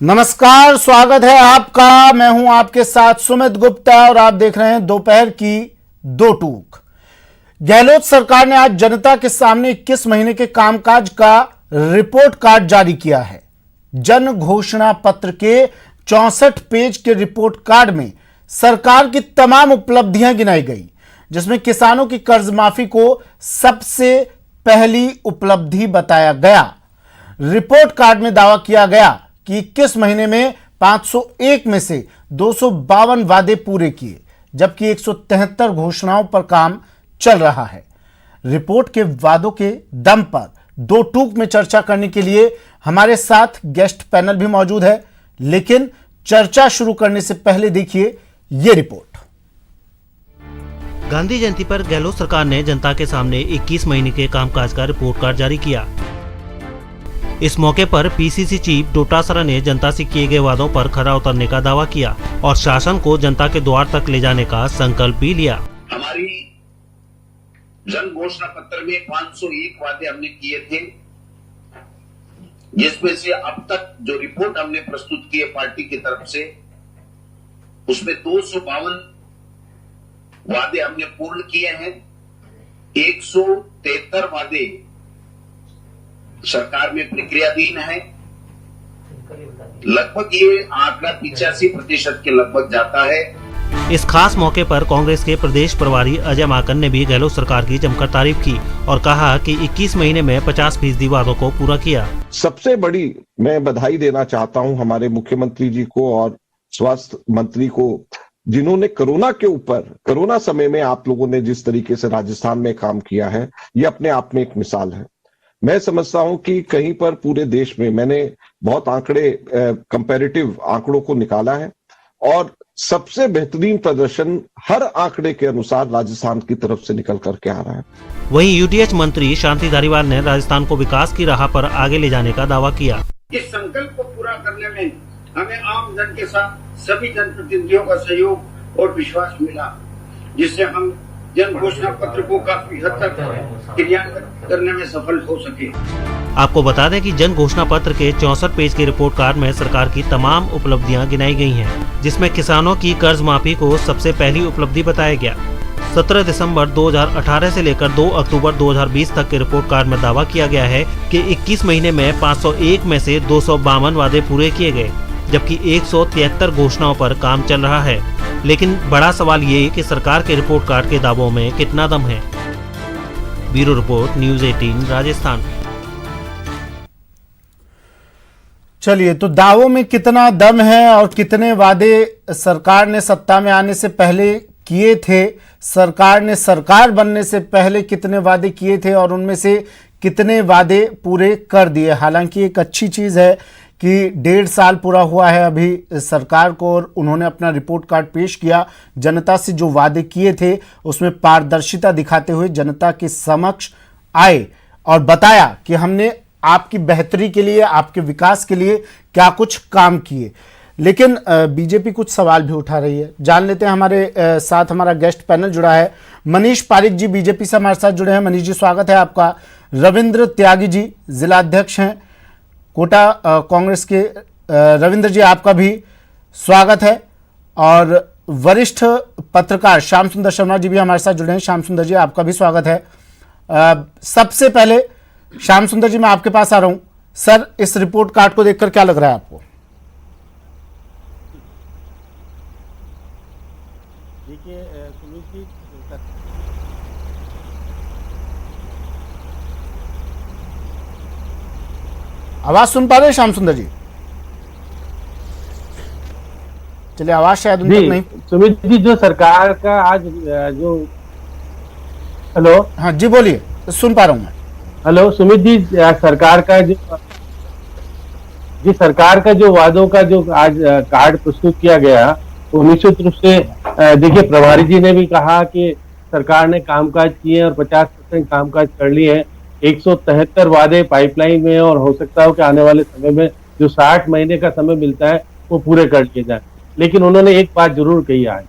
नमस्कार, स्वागत है आपका। मैं हूं आपके साथ सुमित गुप्ता और आप देख रहे हैं दोपहर की दो टूक। गहलोत सरकार ने आज जनता के सामने 21 महीने के कामकाज का रिपोर्ट कार्ड जारी किया है। जन घोषणा पत्र के 64 पेज के रिपोर्ट कार्ड में सरकार की तमाम उपलब्धियां गिनाई गई, जिसमें किसानों की कर्ज माफी को सबसे पहली उपलब्धि बताया गया। रिपोर्ट कार्ड में दावा किया गया कि 21 महीने में 501 में से 252 वादे पूरे किए, जबकि 173 घोषणाओं पर काम चल रहा है। रिपोर्ट के वादों के दम पर दो टूक में चर्चा करने के लिए हमारे साथ गेस्ट पैनल भी मौजूद है, लेकिन चर्चा शुरू करने से पहले देखिए यह रिपोर्ट। गांधी जयंती पर गहलोत सरकार ने जनता के सामने 21 महीने के कामकाज का रिपोर्ट कार्ड जारी किया। इस मौके पर पीसीसी चीफ डोटासरा ने जनता से किए गए वादों पर खरा उतरने का दावा किया और शासन को जनता के द्वार तक ले जाने का संकल्प भी लिया। हमारी जन घोषणा पत्र में 501 वादे हमने किए थे, जिसमें से अब तक जो रिपोर्ट हमने प्रस्तुत की है पार्टी की तरफ से, उसमें 252 वादे हमने पूर्ण किए हैं। 173 वादे सरकार में प्रक्रियाधीन है। लगभग ये आंकड़ा 85% के लगभग जाता है। इस खास मौके पर कांग्रेस के प्रदेश प्रभारी अजय माकन ने भी गहलोत सरकार की जमकर तारीफ की और कहा कि 21 महीने में 50% वादों को पूरा किया। सबसे बड़ी मैं बधाई देना चाहता हूं हमारे मुख्यमंत्री जी को और स्वास्थ्य मंत्री को, जिन्होंने कोरोना समय में आप लोगों ने जिस तरीके से राजस्थान में काम किया है, ये अपने आप में एक मिसाल है। मैं समझता हूं कि कहीं पर पूरे देश में मैंने बहुत कंपैरेटिव आंकड़ों को निकाला है और सबसे बेहतरीन प्रदर्शन हर आंकड़े के अनुसार राजस्थान की तरफ से निकल करके आ रहा है। वहीं यूटीएच मंत्री शांति धारीवाल ने राजस्थान को विकास की राह पर आगे ले जाने का दावा किया। इस संकल्प को पूरा करने में हमें आम जन के साथ सभी जनप्रतिनिधियों का सहयोग और विश्वास मिला, जिससे हम जन घोषणा पत्र को काफी हद तक क्रियान्वित करने में सफल हो सके। आपको बता दें कि जन घोषणा पत्र के 64 पेज के रिपोर्ट कार्ड में सरकार की तमाम उपलब्धियां गिनाई गई हैं, जिसमें किसानों की कर्ज माफी को सबसे पहली उपलब्धि बताया गया। 17 दिसंबर 2018 से लेकर 2 अक्टूबर 2020 तक के रिपोर्ट कार्ड में दावा किया गया है कि 21 महीने में 501 में से 252 वादे पूरे किए गए, जबकि 173 घोषणाओं पर काम चल रहा है। लेकिन बड़ा सवाल ये कि सरकार के रिपोर्ट कार्ड के दावों में कितना दम है। Bureau report, news 18 Rajasthan. चलिए, तो दावों में कितना दम है और कितने वादे सरकार ने सत्ता में आने से पहले किए थे, सरकार ने सरकार बनने से पहले कितने वादे किए थे और उनमें से कितने वादे पूरे कर दिए। हालांकि एक अच्छी चीज़ है कि 1.5 साल पूरा हुआ है अभी सरकार को और उन्होंने अपना रिपोर्ट कार्ड पेश किया। जनता से जो वादे किए थे उसमें पारदर्शिता दिखाते हुए जनता के समक्ष आए और बताया कि हमने आपकी बेहतरी के लिए, आपके विकास के लिए क्या कुछ काम किए। लेकिन बीजेपी कुछ सवाल भी उठा रही है। जान लेते हैं, हमारे साथ हमारा गेस्ट पैनल जुड़ा है। मनीष पारिक जी बीजेपी से हमारे साथ जुड़े हैं। मनीष जी, स्वागत है आपका। रविंद्र त्यागी जी जिलाध्यक्ष हैं कोटा कांग्रेस के। रविंद्र जी, आपका भी स्वागत है। और वरिष्ठ पत्रकार श्याम सुंदर शर्मा जी भी हमारे साथ जुड़े हैं। श्याम सुंदर जी, आपका भी स्वागत है। सबसे पहले श्याम सुंदर जी, मैं आपके पास आ रहा हूं। सर, इस रिपोर्ट कार्ड को देखकर क्या लग रहा है आपको? देखिए सुमित जी, आवाज सुन पा रहे हैं श्याम सुंदर जी? चलिए, आवाज शायद उन तक नहीं। सुमित जी, जो सरकार का आज जो हेलो, हाँ जी बोलिए, सुन पा रहा हूं मैं। हेलो सुमित जी, सरकार का जो वादों का जो आज कार्ड प्रस्तुत किया गया, तो निश्चित रूप से देखिए, प्रभारी जी ने भी कहा कि सरकार ने कामकाज किए और 50% कामकाज कर लिए हैं। 173 वादे पाइपलाइन में और हो सकता है कि आने वाले समय में जो 60 महीने का समय मिलता है वो पूरे कर लिए जाए। लेकिन उन्होंने एक बात जरूर कही आज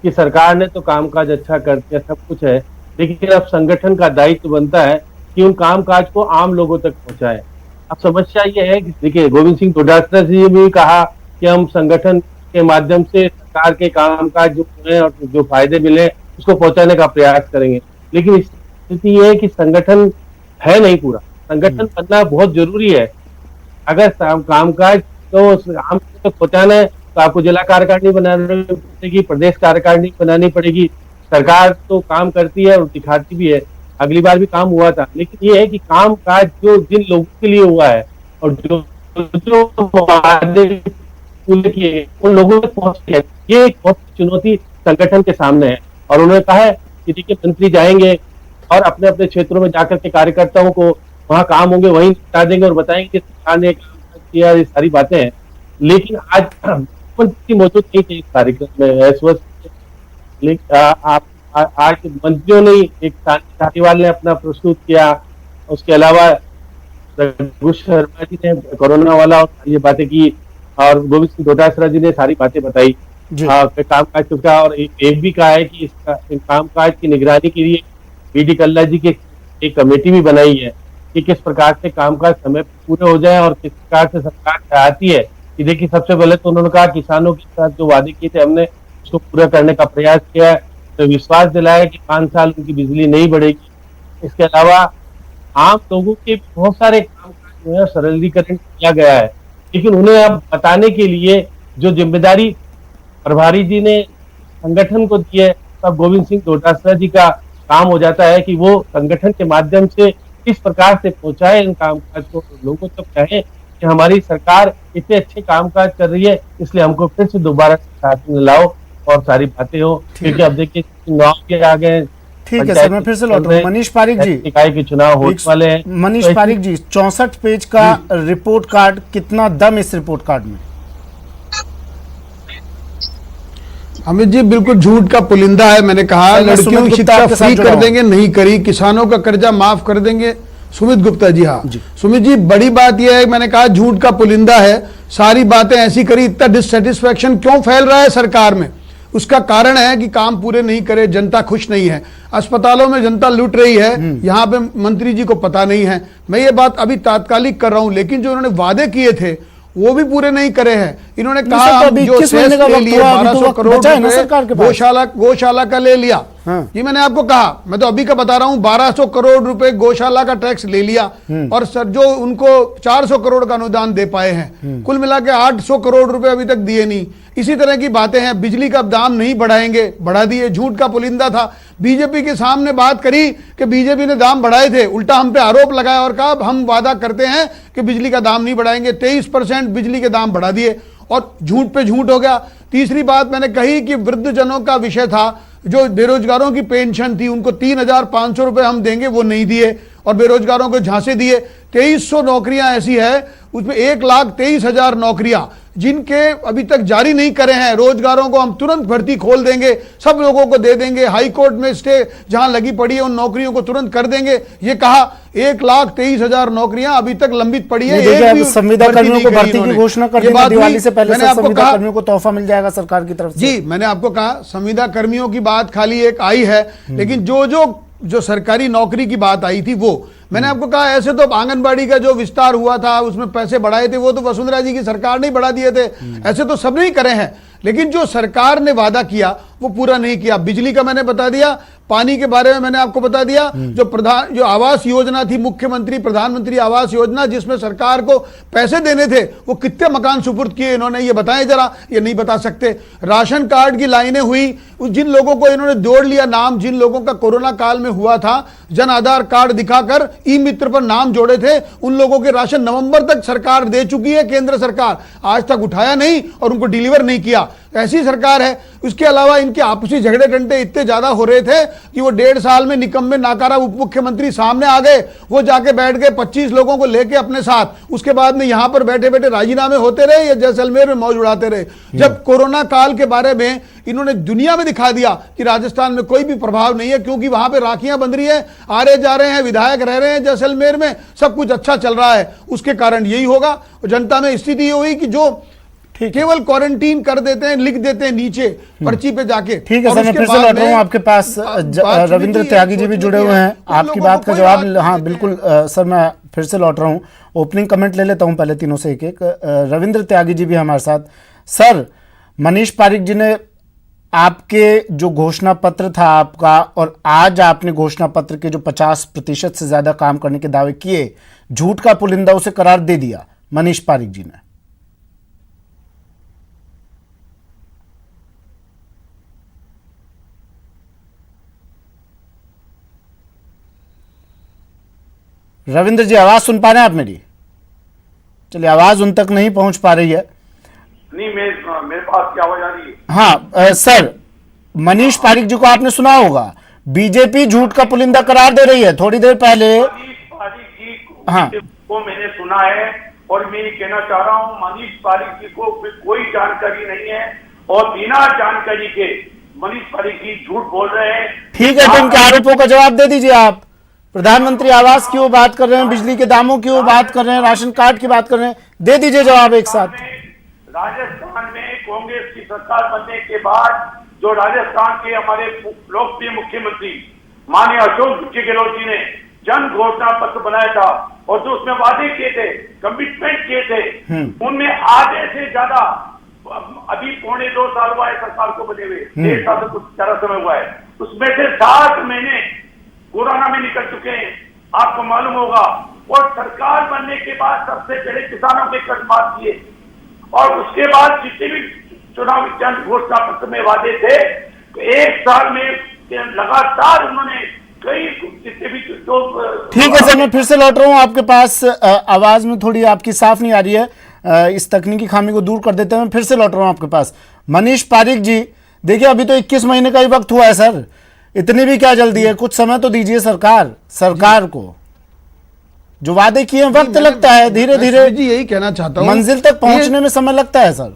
कि सरकार ने तो कामकाज अच्छा कर दिया, सब कुछ है, लेकिन अब संगठन का दायित्व बनता है कि उन कामकाज को आम लोगों तक पहुंचाए। अब समस्या ये है कि देखिए गोविंद सिंह डोटासरा जी ने भी कहा कि हम संगठन के माध्यम से सरकार के कामकाज जो है और जो फायदे मिले उसको पहुंचाने का प्रयास करेंगे, लेकिन स्थिति ये है कि संगठन है नहीं पूरा। संगठन बनना बहुत जरूरी है। अगर कामकाज तो आम तक पहुंचाना है तो आपको जिला कार्यकारिणी बनानी पड़ेगी, प्रदेश कार्यकारिणी बनानी पड़ेगी। सरकार तो काम करती है और दिखाती भी है, अगली बार भी काम हुआ था, लेकिन ये है कि काम काज जो जिन लोगों के लिए हुआ है और जो वादे पूरे किए उन लोगों तक पहुंचती है, ये एक बहुत चुनौती संगठन के सामने है। और उन्होंने कहा है कि देखिए मंत्री जाएंगे और अपने अपने क्षेत्रों में जाकर के कार्यकर्ताओं को वहां काम होंगे वहीं बता देंगे और बताएंगे कि सरकार ने काम किया, ये सारी बातें हैं। लेकिन आज मुख्यमंत्री मौजूद नहीं थे इस कार्यक्रम में इस वक्त। आप आज मंत्रियों ने एक धारीवाल ने अपना प्रस्तुत किया, उसके अलावा रघु शर्मा जी ने कोरोना वाला और ये बातें की और गोविंद सिंह डोटासरा जी ने सारी बातें बताई कामकाज का। और एक भी कहा है कि इसका कामकाज की निगरानी के लिए बीडी कल्ला जी की एक कमेटी भी बनाई है कि किस प्रकार से कामकाज समय पर पूरे हो जाए और किस प्रकार से सरकार चाहती है कि देखिए सबसे पहले तो उन्होंने कहा किसानों के साथ जो वादे किए थे हमने उसको पूरा करने का प्रयास किया है, तो विश्वास दिलाया कि 5 साल उनकी बिजली नहीं बढ़ेगी। इसके अलावा आम लोगों के बहुत सारे कामकाज जो है सरलीकरण किया गया है, लेकिन उन्हें अब बताने के लिए जो जिम्मेदारी प्रभारी जी ने संगठन को दी है, तब गोविंद सिंह डोटासरा जी का काम हो जाता है कि वो संगठन के माध्यम से किस प्रकार से पहुंचाए इन कामकाज को, लोगों तक कहें कि हमारी सरकार इतने अच्छे कामकाज कर रही है, इसलिए हमको फिर से दोबारा साथ में लाओ और सारी बातें हो। क्योंकि अब देखिए चुनाव के आ गए। ठीक है सर, मैं फिर से लौटूंगा। मनीष पारिक जी, निकाय के चुनाव होने वाले हैं। मनीष पारिक जी, 64 पेज का रिपोर्ट कार्ड, कितना दम इस रिपोर्ट कार्ड में? अमित जी बिल्कुल झूठ का पुलिंदा है। मैंने कहा लड़कियों की शिक्षा फ्री कर देंगे, नहीं करी। किसानों का कर्जा माफ कर देंगे, सुमित गुप्ता जी। हाँ सुमित जी, बड़ी बात यह है, मैंने कहा झूठ का पुलिंदा है। सारी बातें ऐसी करी। इतना डिससेटिस्फैक्शन क्यों फैल रहा है सरकार में? उसका कारण है कि काम पूरे नहीं करे, जनता खुश नहीं है। अस्पतालों में जनता लूट रही है, यहाँ पे मंत्री जी को पता नहीं है। मैं ये बात अभी तात्कालिक कर रहा हूं, लेकिन जो उन्होंने वादे किए थे वो भी पूरे नहीं करे हैं। इन्होंने कहा जो सेस ले लिए 1200 करोड़ रुपए गौशाला का ले लिया। ये मैंने आपको कहा, मैं तो अभी का बता रहा हूं, 1200 करोड़ रुपए गौशाला का टैक्स ले लिया और सर जो उनको 400 करोड़ का अनुदान दे पाए हैं, कुल मिला के 800 करोड़ रुपए अभी तक दिए नहीं। इसी तरह की बातें हैं। बिजली का दाम नहीं बढ़ाएंगे, बढ़ा दिए, झूठ का पुलिंदा था। बीजेपी के सामने बात करी कि बीजेपी ने दाम बढ़ाए थे, उल्टा हम पे आरोप लगाया और कहा हम वादा करते हैं कि बिजली का दाम नहीं बढ़ाएंगे। 23% बिजली के दाम बढ़ा दिए और झूठ पे झूठ हो गया। तीसरी बात मैंने कही कि वृद्धजनों का विषय था, जो बेरोजगारों की पेंशन थी उनको 3,500 रुपए हम देंगे, वो नहीं दिए और बेरोजगारों को झांसे दिए। 2300 नौकरियां ऐसी है, उसमें 1,23,000 नौकरियां जिनके अभी तक जारी नहीं करे हैं। रोजगारों को हम तुरंत भर्ती खोल देंगे, सब लोगों को दे देंगे। हाई कोर्ट में स्टे जहां लगी पड़ी है उन नौकरियों को तुरंत कर देंगे, ये कहा। 1,23,000 नौकरियां अभी तक लंबित पड़ी है। संविदा कर्मियों को भर्ती की घोषणा कर दी, दिवाली से पहले संविदा कर्मियों को तोहफा मिल जाएगा सरकार की तरफ से। जी मैंने आपको कहा संविदा कर्मियों की बात खाली एक आई है, लेकिन जो सरकारी नौकरी की बात आई थी वो मैंने आपको कहा। ऐसे तो आंगनबाड़ी का जो विस्तार हुआ था उसमें पैसे बढ़ाए थे, वो तो वसुंधरा जी की सरकार ने बढ़ा दिए थे। ऐसे तो सबने ही करे हैं, लेकिन जो सरकार ने वादा किया वो पूरा नहीं किया। बिजली का मैंने बता दिया, पानी के बारे में मैंने आपको बता दिया। जो आवास योजना थी, मुख्यमंत्री प्रधानमंत्री आवास योजना, जिसमें सरकार को पैसे देने थे, वो कितने मकान सुपुर्द किए इन्होंने, ये बताएं जरा। ये नहीं बता सकते। राशन कार्ड की लाइनें हुई, जिन लोगों को इन्होंने जोड़ लिया नाम, जिन लोगों का कोरोना काल में हुआ था, जन आधार कार्ड दिखाकर ई मित्र पर नाम जोड़े थे, उन लोगों के राशन नवंबर तक सरकार दे चुकी है, केंद्र सरकार। आज तक उठाया नहीं और उनको डिलीवर नहीं किया। ऐसी सरकार है। उसके अलावा इनके आपसी झगड़े टंटे इतने ज्यादा हो रहे थे कि वो 1.5 साल में निकम्मे नाकारा उप मुख्यमंत्री सामने आ गए। वो जाके बैठ गए 25 लोगों को लेके अपने साथ। उसके बाद में यहां पर बैठे बैठे राजीनामे होते रहे या जैसलमेर में मौज उड़ाते रहे। जब कोरोना काल के बारे में इन्होंने दुनिया में दिखा दिया कि राजस्थान में कोई भी प्रभाव नहीं है, क्योंकि वहां पे राखियां बंध रही है, आ रहे जा रहे हैं, विधायक रह रहे हैं जैसलमेर में, सब कुछ अच्छा चल रहा है। उसके कारण यही होगा। जनता में स्थिति ये हुई कि जो केवल क्वारंटीन कर देते हैं, लिख देते हैं नीचे पर्ची पे जाके। ठीक है और सर, मैं उसके फिर से बाद लौट रहा हूँ में आपके पास। रविंद्र त्यागी जी भी जुड़े हुए हैं, आपकी बात का जवाब। हाँ बिल्कुल सर, मैं फिर से लौट रहा हूँ, ओपनिंग कमेंट ले लेता हूँ पहले तीनों से एक एक। रविंद्र त्यागी जी भी हमारे साथ। सर, मनीष पारिक जी ने आपके जो घोषणा पत्र था आपका, और आज आपने घोषणा पत्र के जो 50% से ज्यादा काम करने के दावे किए, झूठ का पुलिंदा उसे करार दे दिया मनीष पारिक जी ने। रविंद्र जी, आवाज सुन पा रहे हैं आप मेरी? चलिए, आवाज उन तक नहीं पहुंच पा रही है। नहीं, मेरे पास क्या आवाज आ रही है? हाँ सर, मनीष पारिक जी को आपने सुना होगा, बीजेपी झूठ का पुलिंदा करार दे रही है थोड़ी देर पहले। मनीष पारिक जी हाँ, को मैंने सुना है, और मैं ये कहना चाह रहा हूँ, मनीष पारिक जी को कोई जानकारी नहीं है, और बिना जानकारी के मनीष पारिक जी झूठ बोल रहे हैं। ठीक है, तो इनके आरोपों का जवाब दे दीजिए आप। प्रधानमंत्री आवास क्यों बात कर रहे हैं, बिजली के दामों क्यों बात कर रहे हैं, राशन कार्ड की बात कर रहे हैं, दे दीजिए जवाब एक साथ। राजस्थान में कांग्रेस की सरकार बनने के बाद जो राजस्थान के हमारे लोकप्रिय मुख्यमंत्री माननीय अशोक गहलोत जी ने जन घोषणा पत्र बनाया था, और जो उसमें वादे किए थे, कमिटमेंट किए थे, उनमें आधे से ज्यादा, अभी 2.25 साल हुआ है सरकार को बने हुए, 1.5 साल से कुछ ज्यादा समय हुआ है, उसमें से 7 महीने कोरोना में निकल चुके हैं, आपको मालूम होगा। और सरकार बनने के बाद सबसे पहले किसानों के कर्ज माफ किए, और उसके बाद जितने भी चुनाव जन घोषणा पत्र में वादे थे, तो 1 साल में लगातार उन्होंने कई जितने भी ठीक है सर, मैं फिर से लौट रहा हूँ आपके पास। आवाज में थोड़ी आपकी साफ नहीं आ रही है, इस तकनीकी खामी को दूर कर देते हैं। मैं फिर से लौट रहा हूँ आपके पास। मनीष पारिक जी, देखिए अभी तो 21 महीने का ही वक्त हुआ है सर, इतनी भी क्या जल्दी है, कुछ समय तो दीजिए सरकार को। जो वादे किए हैं, वक्त लगता है, धीरे धीरे जी यही कहना चाहता हूँ, मंजिल तक पहुंचने में समय लगता है सर।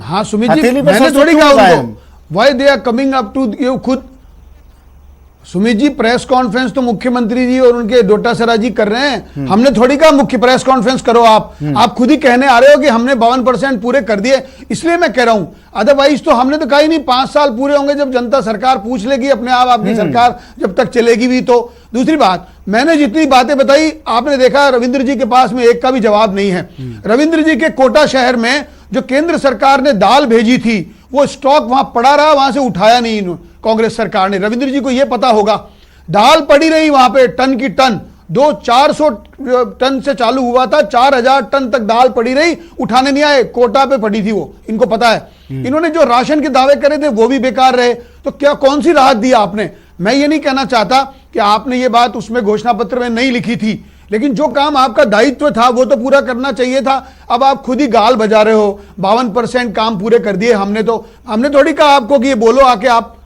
हाँ सुमित जी, हथेली पे मैंने सरसों थोड़ी क्यों कहा लगाए उनको, why they are coming up to you. खुद सुमित जी, प्रेस कॉन्फ्रेंस तो मुख्यमंत्री जी और उनके डोटासरा जी कर रहे हैं, हमने थोड़ी कहा मुख्य प्रेस कॉन्फ्रेंस करो। आप खुद ही कहने आ रहे हो कि हमने 52% पूरे कर दिए, इसलिए मैं कह रहा हूं। अदरवाइज तो हमने तो कहा ही नहीं, 5 साल पूरे होंगे जब जनता सरकार पूछ लेगी अपने आप, आपकी सरकार जब तक चलेगी भी। तो दूसरी बात, मैंने जितनी बातें बताई आपने देखा, रविंद्र जी के पास में एक का भी जवाब नहीं है। रविंद्र जी के कोटा शहर में जो केंद्र सरकार ने दाल भेजी थी, वो स्टॉक वहां पड़ा रहा, वहां से उठाया नहीं कांग्रेस सरकार ने। रविंद्र जी को यह पता होगा, दाल पड़ी रही वहां पे टन की टन, 400 टन से चालू हुआ था, 4000 टन तक दाल पड़ी रही, उठाने नहीं आए, कोटा पे पड़ी थी वो, इनको पता है। इन्होंने जो राशन के दावे करे थे वो भी बेकार रहे। तो क्या कौन सी राहत दी आपने? मैं ये नहीं कहना चाहता कि आपने ये बात उसमें घोषणा पत्र में नहीं लिखी थी, लेकिन जो काम आपका दायित्व था वो तो पूरा करना चाहिए था। अब आप खुद ही गाल बजा रहे हो, 52% काम पूरे कर दिए। हमने थोड़ी कहा आपको कि ये बोलो आके। आप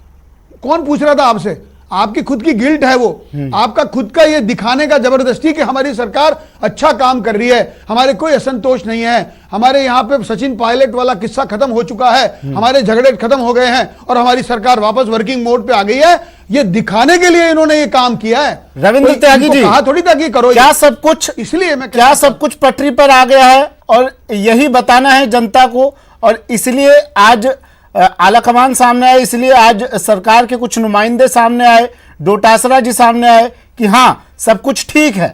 कौन पूछ रहा था आपसे? आपकी खुद की गिल्ट है वो, आपका खुद का ये दिखाने का जबरदस्ती कि हमारी सरकार अच्छा काम कर रही है, हमारे कोई असंतोष नहीं है, हमारे यहाँ पे सचिन पायलट वाला किस्सा खत्म हो चुका है, हमारे झगड़े खत्म हो गए हैं और हमारी सरकार वापस वर्किंग मोड पे आ गई है। ये दिखाने के लिए इन्होंने ये काम किया है। रविंद्र त्यागी जी, कहा थोड़ी था कि करो क्या सब कुछ, इसलिए मैं क्या सब कुछ पटरी पर आ गया है और यही बताना है जनता को, और इसलिए आज आलाकमान सामने आए, इसलिए आज सरकार के कुछ नुमाइंदे सामने आए, डोटासरा जी सामने आए कि हाँ सब कुछ ठीक है।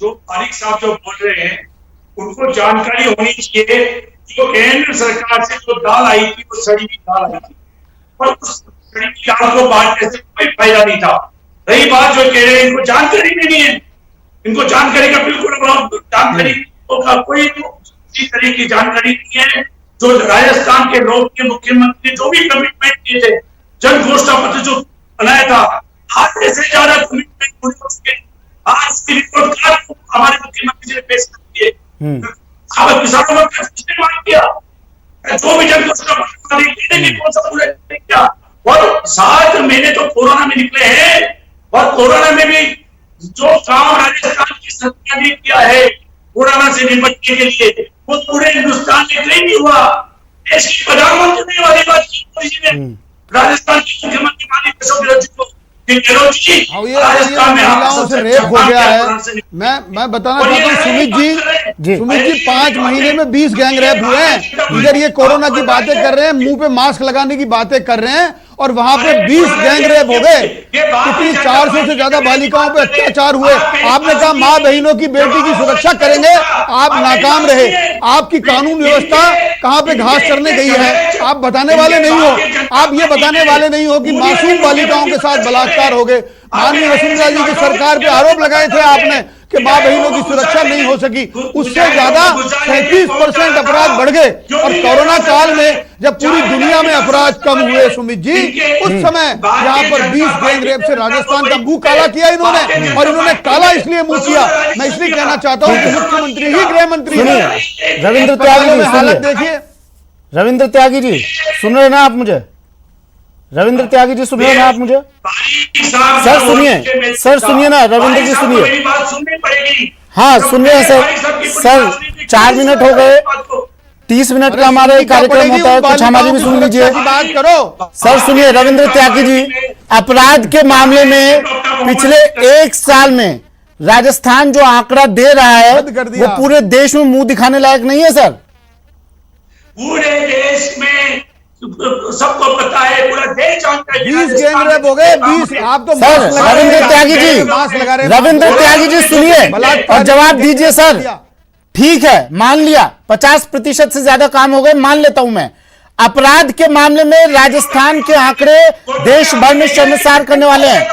जो पारिक साहब जो बोल रहे हैं उनको जानकारी होनी चाहिए। जो केंद्र सरकार से जो दाल आई थी वो सड़ी हुई दाल आई थी, और उस सड़ी हुई दाल को बांटने से कोई फायदा नहीं था। रही बात जो कह रहे हैं इनको जानकारी नहीं है, इनको जानकारी का बिल्कुल जानकारी का कोई किसी तरह की जानकारी नहीं है। जो राजस्थान के लोग के मुख्यमंत्री जो भी कमिटमेंट किए थे, जन घोषणा पत्र जो बनाया था, आधे से ज्यादा कमिटमेंट पूरे हो चुके। आज उसकी रिपोर्ट कार्ड हमारे मुख्यमंत्री जी ने पेश कर दिए। अब किसानों का किसने मांग किया? जो भी जन घोषणा पत्र कौन सा पूरे किया? और 7 महीने तो कोरोना में निकले हैं, और कोरोना में भी जो काम राजस्थान की सरकार ने किया है कोरोना से निपटने के लिए, वो पूरे हिंदुस्तान में कहीं नहीं हुआ। देश की प्रधानमंत्री वाली बात की मोदी जी ने राजस्थान के मुख्यमंत्री माननीय अशोक गहलोत जी को कि गहलोत जी और ये राजस्थान में आप महिलाओं से सबसे रेप अच्छा हो काम गया क्या है। कुरान से निकला। मैं बताना और ये चाहता हूँ सुमित जी 5 महीने में 20 गैंग रेप हुए हैं। इधर ये कोरोना की बातें कर रहे हैं, मुंह पे मास्क लगाने की बातें कर रहे हैं, और वहां पे 20 गैंग रेप हो गए। कितनी 400 से ज्यादा बालिकाओं पे अत्याचार हुए। आपने कहा माँ बहनों की बेटी की सुरक्षा करेंगे, आप नाकाम रहे। आपकी कानून व्यवस्था कहां पे घास चरने गई है, आप बताने वाले नहीं हो। आप ये बताने वाले नहीं हो कि मासूम बालिकाओं के साथ बलात्कार हो गए। माननीय वसुंधरा जी की सरकार पे आरोप लगाए थे आपने कि माँ बहनों की सुरक्षा नहीं हो सकी। उससे ज्यादा 37% अपराध बढ़ गए। और कोरोना काल में जब पूरी दुनिया में अपराध कम हुए सुमित जी, उस समय यहाँ पर 20 गैंग रेप से राजस्थान का मुंह काला किया इन्होंने। और इन्होंने काला इसलिए मुंह किया, मैं इसलिए कहना चाहता हूँ कि मुख्यमंत्री ही गृह मंत्री है। रविंद्र त्यागी जी हालत सुनिए, देखिए। रविंद्र त्यागी जी सुन रहे ना आप मुझे? रविंद्र त्यागी जी सुन रहे हैं ना आप मुझे? सर सुनिए, सर सुनिए ना, रविंद्र जी सुनिए। मेरी बात सुननी पड़ेगी। हाँ सुन रहे हैं सर। सर 4 मिनट हो गए, 30 मिनट का हमारा एक कार्यक्रम होता है, कुछ हमारी भी सुन लीजिए। बात करो। सर सुनिए, रविंद्र त्यागी जी, अपराध के मामले में पिछले 1 साल में राजस्थान जो आंकड़ा दे रहा है वो पूरे देश में मुंह दिखाने लायक नहीं है सर। पूरे देश में सबको पता है, पूरा देश जानता है। 20 गैंग रेप हो गए, 20। आप तो सर रविंद्र त्यागी जी, रविंद्र त्यागी जी सुनिए और जवाब दीजिए सर। ठीक है, मान लिया 50% से ज्यादा काम हो गए, मान लेता हूं मैं। अपराध के मामले में राजस्थान के आंकड़े देश भर में शर्मसार करने वाले हैं।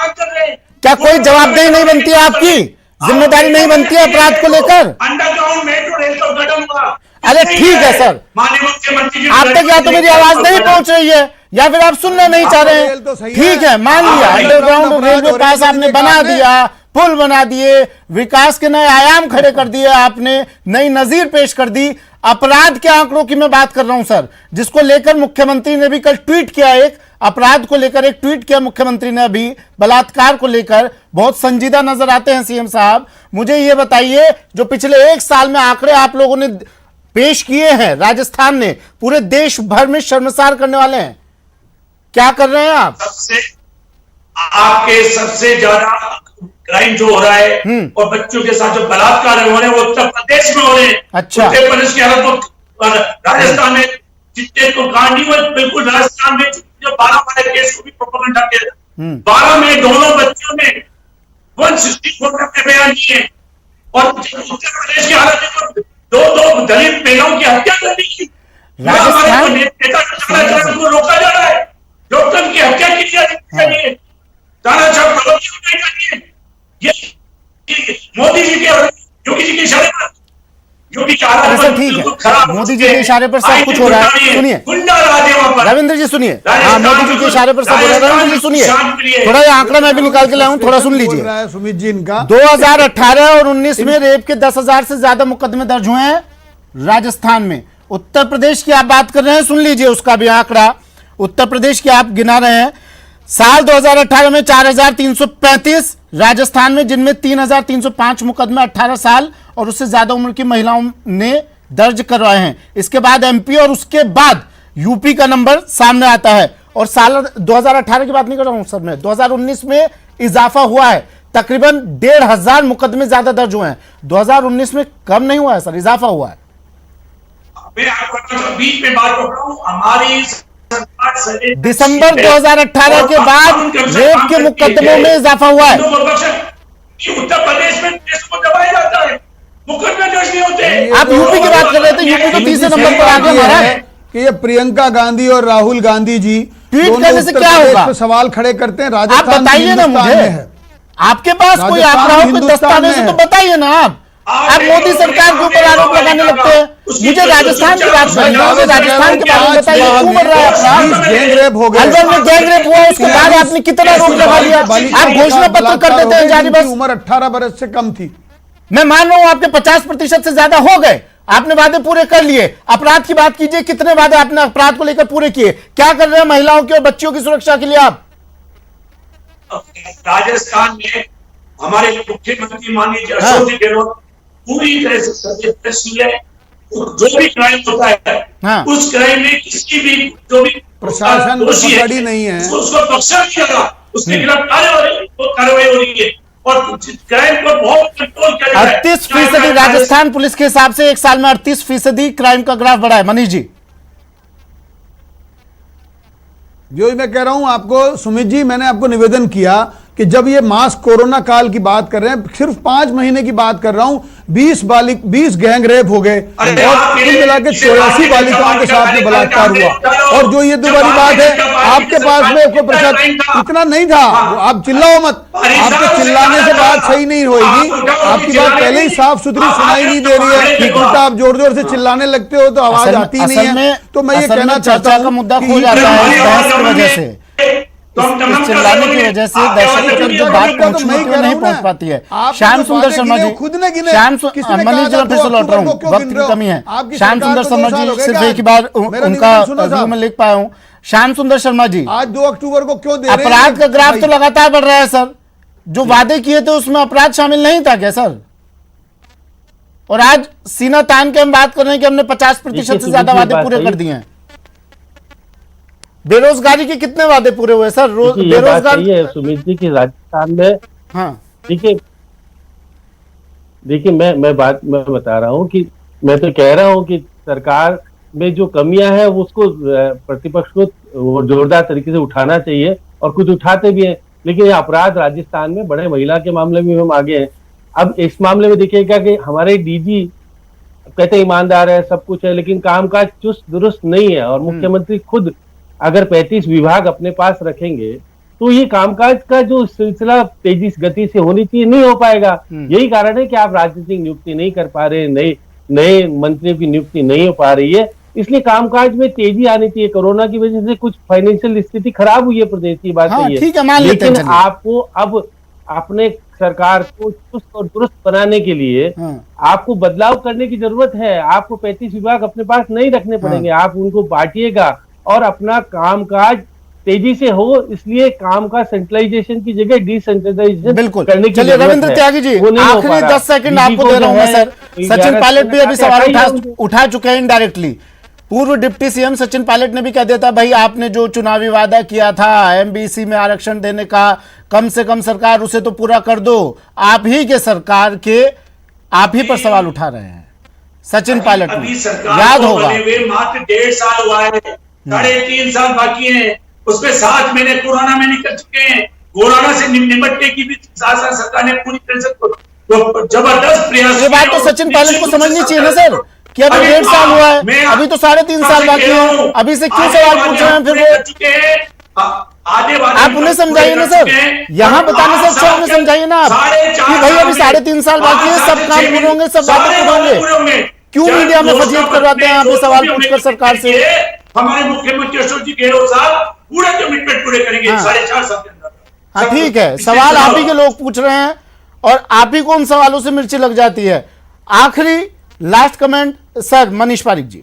क्या कोई जवाबदेही नहीं बनती है, आपकी जिम्मेदारी नहीं बनती है अपराध को लेकर? अंडरग्राउंड मेट्रो रेल तो खत्म हुआ। अरे ठीक है सर, माननीय मुख्यमंत्री जी आप तक या तो मेरी आवाज नहीं पहुंच रही है या फिर आप सुनना नहीं चाह रहे हैं। ठीक है, मान लिया अंडरग्राउंड रेलवे पास आपने बना दिया, पुल बना दिए, विकास के नए आयाम खड़े कर दिए, आपने नई नजीर पेश कर दी। अपराध के आंकड़ों की मैं बात कर रहा हूं सर, जिसको लेकर मुख्यमंत्री ने भी कल ट्वीट किया। एक अपराध को लेकर एक ट्वीट किया मुख्यमंत्री ने अभी, बलात्कार को लेकर बहुत संजीदा नजर आते हैं सीएम साहब। मुझे यह बताइए, जो पिछले 1 साल में आंकड़े आप लोगों ने पेश किए हैं राजस्थान ने, पूरे देश भर में शर्मसार करने वाले हैं। क्या कर रहे हैं आप? आपके सबसे ज्यादा क्राइम जो हो रहा है और बच्चों के साथ जो बलात्कार हो रहे हैं वो उत्तर प्रदेश में हो रहे हैं। अच्छा। उत्तर प्रदेश के अलावा राजस्थान में जितने तो कांडी हुए, बिल्कुल राजस्थान में जो 12 वाले केस को भी प्रोपेगेंडा किया, 12 में दोनों बच्चों ने 164 का बयान दिए। और उत्तर प्रदेश की हालत देखो, दो दलित महिलाओं की हत्या कर दी। राजस्थान को रोका जा रहा है, लोकतंत्र की हत्या की जा रही है। मोदी जी के योगी जी के इशारे पर, योगी की हालत ठीक है, मोदी जी के इशारे पर सब कुछ हो रहा है। सुनिए रविंद्र जी, सुनिए। हाँ, मोदी जी के इशारे पर सब हो रहा है। रविंद्र जी सुनिए, थोड़ा ये आंकड़ा मैं भी निकाल के लाऊं, थोड़ा सुन लीजिए। सुमित जी, इनका 2018 और 19 में रेप के 10,000 से ज्यादा मुकदमे दर्ज हुए हैं राजस्थान में। उत्तर प्रदेश की आप बात कर रहे हैं, सुन लीजिए उसका भी आंकड़ा। उत्तर प्रदेश की आप गिना रहे हैं, साल 2018 में 4,335 राजस्थान में, जिनमें 3,305 मुकदमे 18 साल और उससे ज्यादा उम्र की महिलाओं ने दर्ज करवाए हैं। इसके बाद एमपी और उसके बाद यूपी का नंबर सामने आता है। और साल 2018 की बात नहीं कर रहा हूं सर मैं, 2019 में इजाफा हुआ है, तकरीबन 1,500 मुकदमे ज्यादा दर्ज हुए हैं। 2019 में कम नहीं हुआ है सर, इजाफा हुआ है। मैं आपको बीच में बात कर रहा हूं, हमारी दिसंबर 2018 के बाद रेप के मुकदमों में इजाफा हुआ है। उत्तर प्रदेश में केस को दबाया जाता है, मुकदमे दर्ज नहीं होते। आप यूपी की बात कर रहे थे, यूपी तो तीसरे नंबर पर आ गया हमारा। कि ये प्रियंका गांधी और राहुल गांधी जी ट्वीट करने से क्या होगा? सवाल खड़े करते हैं। आप राजस्थान बताइए ना मुझे, आपके पास कोई आंकड़ा हो, कोई दस्तावेज है तो बताइए ना। आप मोदी सरकार के ऊपर आरोप लगाने लगते हैं। मुझे राजस्थान की बात करनी है, मुझे राजस्थान के बारे में बताइए, क्यों बढ़ रहा है अपराध? गैंग रेप हो गया, अलवर में गैंग रेप हुआ, उसके बाद आपने कितना आरोप लगा लिया? आप घोषणा पत्र कर देते हैं जारी, बस उम्र 18 बरस से कम थी। मैं मान रहा हूं आपके 50% से ज्यादा हो गए, आपने वादे पूरे कर लिए। अपराध की बात कीजिए, कितने वादे आपने अपराध को लेकर पूरे किए? क्या कर रहे हैं महिलाओं की और बच्चियों की सुरक्षा के लिए आप? राजस्थान में हमारे मुख्यमंत्री माननीय अशोक जी गहलोत पूरी तरह से संवेदनशील है। जो भी क्राइम होता है, उस क्राइम में किसी भी जो भी प्रशासन दोषी पकड़ी नहीं है, उसको बख्शा नहीं जाता। उसके खिलाफ कार्रवाई हो रही है और क्राइम को बहुत कंट्रोल किया जा रहा है। 38% राजस्थान पुलिस के हिसाब से एक साल में 38% क्राइम का ग्राफ बढ़ा है। मनीष जी, जो मैं कह रहा हूं आपको सुमित जी, मैंने आपको निवेदन किया कि जब ये मास कोरोना काल की बात कर रहे हैं, सिर्फ 5 महीने की बात कर रहा हूं, 20 गैंग रेप हो गए और कुल मिला के 84 बालिकाओं के साथ में बलात्कार हुआ। और जो ये दोबारी बात है, आपके पास में कोई प्रशासन इतना नहीं था, आप चिल्लाओ मत, आपके चिल्लाने से बात सही नहीं होगी। आपकी बात पहले ही साफ सुथरी सुनाई नहीं दे रही है, उल्टा आप जोर जोर से चिल्लाने लगते हो तो आवाज आती नहीं है। तो मैं ये कहना चाहता हूँ, मुद्दा खो जाता है बहस की वजह से, इस चिल्लाने की वजह से दर्शकों तक जो बात पहुंचनी थी नहीं पहुंच पाती है। श्याम सुंदर शर्मा जी, मनीष जी, फिर से लौट रहा हूँ, वक्त की कमी है। श्याम सुंदर शर्मा जी, सिर्फ एक बार उनका व्यू में लिख पाया हूँ। श्याम सुंदर शर्मा जी, आज 2 अक्टूबर को क्यों दे रहे हैं? अपराध का ग्राफ तो लगातार बढ़ रहा है सर, जो वादे किए थे उसमें अपराध शामिल नहीं था क्या सर? और आज सीना तान के हम बात कर रहे हैं कि हमने 50% से ज्यादा वादे पूरे कर दिए हैं। बेरोजगारी के कितने वादे पूरे हुए सर? बेरोजगार सुमित जी की राजस्थान में, हाँ देखिए मैं बता रहा हूँ कि मैं तो कह रहा हूँ कि सरकार में जो कमियां हैं उसको प्रतिपक्ष को जोरदार तरीके से उठाना चाहिए और कुछ उठाते भी हैं, लेकिन ये अपराध राजस्थान में बड़े, महिला के मामले में हम आगे हैं। अब इस मामले में देखिएगा कि हमारे डीजी कहते ईमानदार है, सब कुछ है, लेकिन कामकाज चुस्त दुरुस्त नहीं है। और मुख्यमंत्री खुद अगर 35 विभाग अपने पास रखेंगे तो ये कामकाज का जो सिलसिला तेजी गति से होनी चाहिए नहीं हो पाएगा। यही कारण है कि आप राजनीतिक नियुक्ति नहीं कर पा रहे, नए मंत्रियों की नियुक्ति नहीं हो पा रही है, इसलिए कामकाज में तेजी आनी चाहिए। कोरोना की वजह से कुछ फाइनेंशियल स्थिति खराब हुई है प्रदेश की, बात हाँ, सही है, लेकिन आपको अब अपने सरकार को चुस्त और दुरुस्त बनाने के लिए आपको बदलाव करने की जरूरत है। आपको 35 विभाग अपने पास नहीं रखने पड़ेंगे, आप उनको बांटिएगा और अपना कामकाज तेजी से हो, इसलिए काम का सेंट्रलाइजेशन की जगह डिसेंट्रलाइजेशन बिल्कुल करने की चलिए। रविंद्र त्यागी जी, आखिरी 10 सेकंड आपको दे रहा हूं मैं सर। सचिन पायलट भी अभी सवाल उठा चुके हैं इनडायरेक्टली। पूर्व डिप्टी सीएम सचिन पायलट ने भी कह दिया था, भाई आपने जो चुनावी वादा किया था एमबीसी में आरक्षण देने का, कम से कम सरकार उसे तो पूरा कर दो। आप ही के सरकार के आप ही पर सवाल उठा रहे हैं सचिन पायलट, याद होगा। मात्र 1.5 साल हुआ है, 3.5 साल बाकी हैं, उसमें 7 महीने कोरोना में निकल चुके हैं। कोरोना से निपटने की भी शासन सरकार ने पूरी तरह से जबरदस्त प्रयास। ये बात तो सचिन पायलट को समझनी चाहिए ना सर, कि अभी 1.5 साल हुआ है, अभी तो 3.5 साल बाकी है, अभी से क्यों सवाल पूछ रहे हैं फिर वो? आप उन्हें समझाइए ना सर, यहाँ बताने से अच्छा उन्हें समझाइए ना आप कि भाई अभी 3.5 साल बाकी है, सब काम पूरे होंगे, सब बातें पूरे होंगे। क्यों मीडिया में फजीहत करवाते हैं आप ये सवाल पूछकर सरकार से? हमारे मुख्यमंत्री अशोक जी गहलोत साहब पूरा कमिटमेंट पूरे करेंगे 4.5 साल के अंदर। हाँ ठीक है, सवाल आप ही के लोग पूछ रहे हैं और आप ही को उन सवालों से मिर्ची लग जाती है। आखिरी last comment sir, Manish Pareek ji.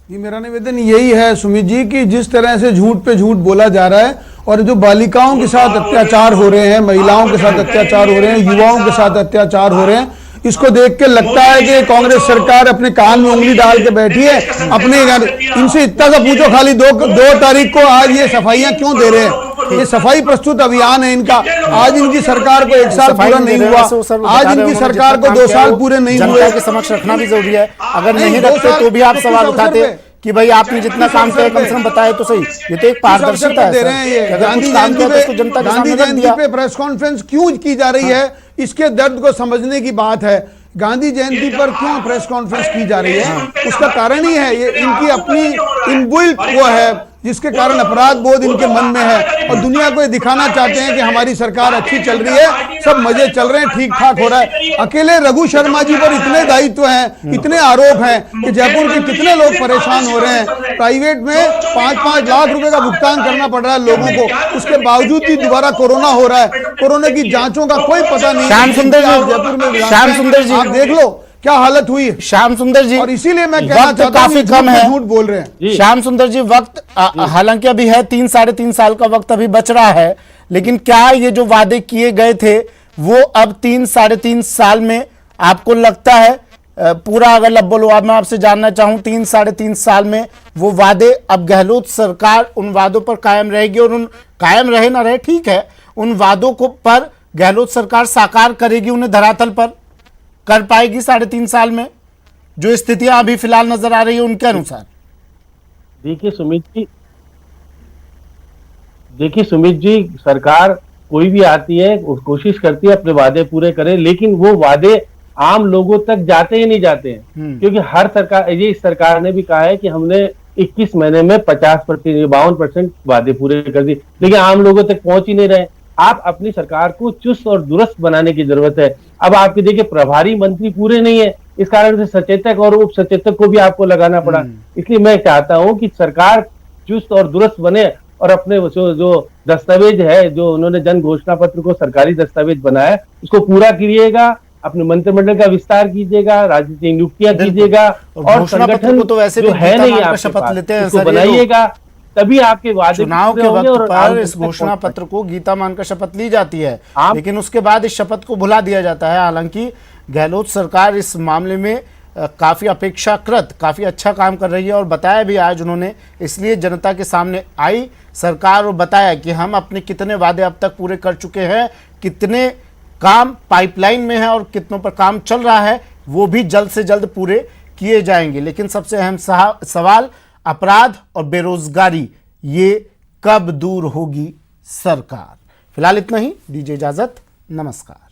ये मेरा निवेदन यही है सुमित जी कि जिस तरह से झूठ पे झूठ बोला जा रहा है और जो बालिकाओं के साथ अत्याचार हो रहे हैं, महिलाओं के साथ अत्याचार हो रहे हैं, युवाओं के साथ अत्याचार हो रहे हैं, इसको देख के लगता है कि कांग्रेस सरकार अपने कान में उंगली डाल के बैठी है। अपने इनसे इतना सा पूछो खाली 2 तारीख को आज ये सफाइयां क्यों दे रहे हैं? ये सफाई प्रस्तुत अभियान है इनका। आज इनकी सरकार को 1 साल पूरा नहीं हुआ, आज इनकी सरकार को 2 साल पूरे नहीं हुए। जनता के समक्ष रखना भी जरूरी है, अगर नहीं रखते तो भी आप सवाल उठाते कि भाई आपने जितना काम किया कम से कम बताए तो सही। ये तो एक पारदर्शिता है सर, गांधी जयंती पे प्रेस कॉन्फ्रेंस क्यों की जा रही है, इसके दर्द को समझने की बात है। गांधी जयंती पर क्यों प्रेस कॉन्फ्रेंस की जा रही है, उसका कारण ही है ये इनकी अपनी इनबिल्ट वो है जिसके कारण अपराध बोध इनके मन में है और दुनिया को ये दिखाना चाहते हैं कि हमारी सरकार अच्छी चल रही है, सब मजे चल रहे हैं, ठीक ठाक हो रहा है। अकेले रघु शर्मा जी पर इतने दायित्व हैं, इतने आरोप हैं कि जयपुर के कितने लोग परेशान हो रहे हैं। प्राइवेट में 5-5 लाख रुपए का भुगतान करना पड़ रहा है लोगों को, उसके बावजूद भी दोबारा कोरोना हो रहा है। कोरोना की जांचों का कोई पता नहीं। श्याम सुंदर जी, जयपुर में श्याम सुंदर जी आप देख लो क्या हालत हुई है। श्याम सुंदर जी, और इसीलिए मैं कहना चाहता हूं काफी कम है, झूठ बोल रहे हैं। श्याम सुंदर जी, वक्त हालांकि अभी है 3-3.5 साल का वक्त अभी बच रहा है, लेकिन क्या ये जो वादे किए गए थे वो अब 3-3.5 साल में आपको लगता है पूरा अगर लब्बो अब मैं आपसे जानना चाहूं 3-3.5 साल में वो वादे, अब गहलोत सरकार उन वादों पर कायम रहेगी और उन कायम रहे ना रहे ठीक है, उन वादों को पर गहलोत सरकार साकार करेगी, उन्हें धरातल पर कर पाएगी 3.5 साल में जो स्थितियां अभी फिलहाल नजर आ रही है उनके अनुसार? देखिए सुमित जी, सरकार कोई भी आती है कोशिश करती है अपने वादे पूरे करे, लेकिन वो वादे आम लोगों तक जाते ही नहीं जाते हैं। क्योंकि हर सरकार, ये इस सरकार ने भी कहा है कि हमने 21 महीने में 52% वादे पूरे कर दिए, लेकिन आम लोगों तक पहुंच ही नहीं रहे। आप अपनी सरकार को चुस्त और दुरुस्त बनाने की जरूरत है। अब आपके देखिए प्रभारी मंत्री पूरे नहीं है, इस कारण से सचेतक और उप सचेतक को भी आपको लगाना पड़ा। इसलिए मैं चाहता हूं कि सरकार चुस्त और दुरुस्त बने और अपने जो दस्तावेज है, जो उन्होंने जन घोषणा पत्र को सरकारी दस्तावेज बनाया, उसको पूरा कीजिएगा, अपने मंत्रिमंडल का विस्तार कीजिएगा, राजनीतिक नियुक्तियां कीजिएगा और संगठन को तो वैसे जो है नहीं आपके शपथ लेते हैं उसको बनाइएगा, तभी आपके वादे चुनाव के वक्त पर इस घोषणा पत्र को गीता मानकर शपथ ली जाती है, लेकिन उसके बाद इस शपथ को भुला दिया जाता है। हालांकि गहलोत सरकार इस मामले में काफी अपेक्षाकृत काफी अच्छा काम कर रही है और बताया भी आज उन्होंने, इसलिए जनता के सामने आई सरकार और बताया कि हम अपने कितने वादे अब तक पूरे कर चुके हैं, कितने काम पाइपलाइन में है और कितनों पर काम चल रहा है, वो भी जल्द से जल्द पूरे किए जाएंगे। लेकिन सबसे अहम सवाल अपराध और बेरोजगारी, ये कब दूर होगी सरकार? फिलहाल इतना ही, दीजिए इजाजत, नमस्कार।